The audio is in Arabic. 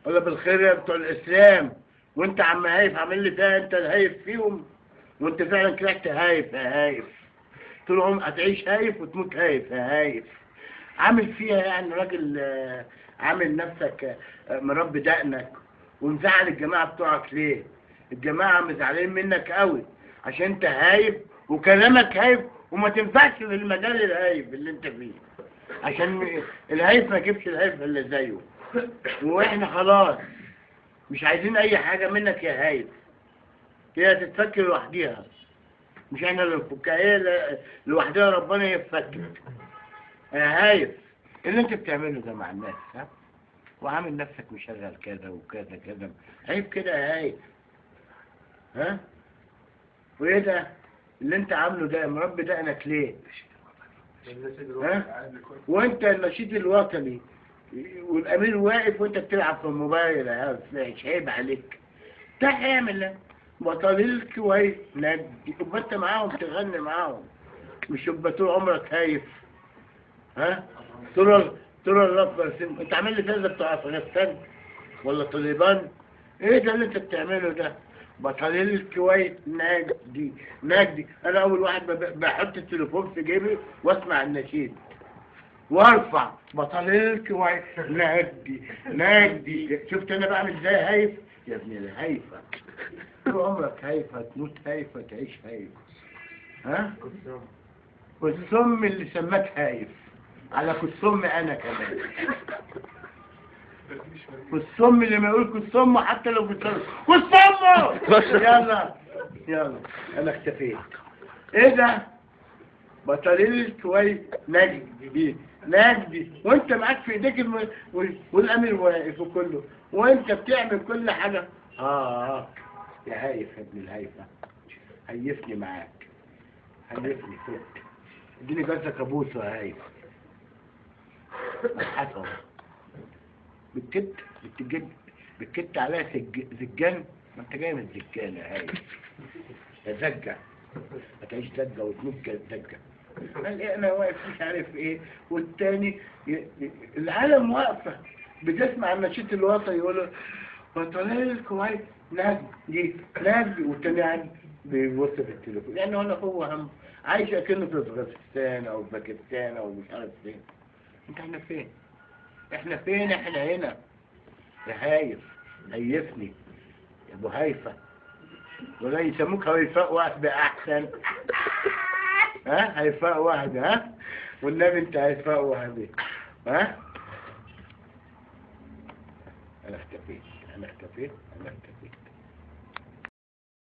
ولا بالخير يا بتوع الاسلام. وانت عم هايف عامل لي فيها انت الهايف فيهم، وانت فعلا طلعت هايف يا هايف. طول عمرك هتعيش هايف وتموت هايف يا هايف. عامل فيها يعني راجل عامل نفسك مربي دقنك، ومزعل الجماعة بتوعك ليه؟ الجماعة مزعلين منك قوي عشان انت هايف وكلامك هايف، وما تنفعش في المجال الهايف اللي انت فيه، عشان الهايف ما يجيبش الهايف اللي زيه. واحنا خلاص مش عايزين اي حاجة منك يا هايف، هي هتتفك لوحديها، مش احنا اللي نفكها، هي لوحدها ربنا يفكك. يا هايف اللي انت بتعمله ده مع الناس، ها؟ وعامل نفسك مشغل كذا وكذا كذا، عيب كده يا هايف. ها؟ وايه ده اللي انت عامله ده؟ مربي دقنك ليه؟ ها؟ وانت النشيد الوطني والامير واقف وانت بتلعب في الموبايل يا هايف، عيب عليك. ده اعمل بطليل كويس نادي، يبقى انت معاهم تغني معاهم، مش يبقى طول عمرك هايف. ها؟ طول الرب. انت عامل لي فيزا بتاع افغانستان ولا طالبان؟ ايه ده اللي انت بتعمله ده؟ بطليل الكويت نجدي نجدي. انا اول واحد بحط التليفون في جيبي واسمع النشيد وارفع بطليل الكويت نجدي نجدي. شفت انا بعمل ازاي هايف يا ابن الهايفه؟ طول عمرك هايف، هتموت هايف، هتعيش هايف. ها؟ والسم اللي سماك هايف على كالسم انا كمان. والسم اللي ما يقول كالسم حتى لو بيتصل كالسم. يلا يلا انا اختفيت. ايه ده؟ بطليل كويس نجدي نجدي، وانت معاك في ايديك والامير واقف وكله، وانت بتعمل كل حاجه. يا هايف يا ابن الهايفه، هيفني معاك، هيفني فوق. اديني جزة كابوس يا هايف. حصل بتكت عليها زجان، ما انت جاي من الزجان يا هايف. يا زجة هتعيش زجة وتموت زجة. قال ايه انا واقف مش عارف ايه، والتاني العالم واقفة بتسمع النشيد الوطني يقول بطليل الكويت نجدي نجدي، والتاني قاعد بيبص في التليفون. يعني هو هم عايش اكنه في افغانستان او باكستان او مش عارف فين. انت احنا فين؟ احنا فين؟ احنا هنا يا هايف. هيفني يا ابو هايفه، ولا يسموك هيفاء واحد احسن. ها؟ هيفاء واحد. ها؟ والنبي انت هيفاء واحد. ها؟ انا اختفيت.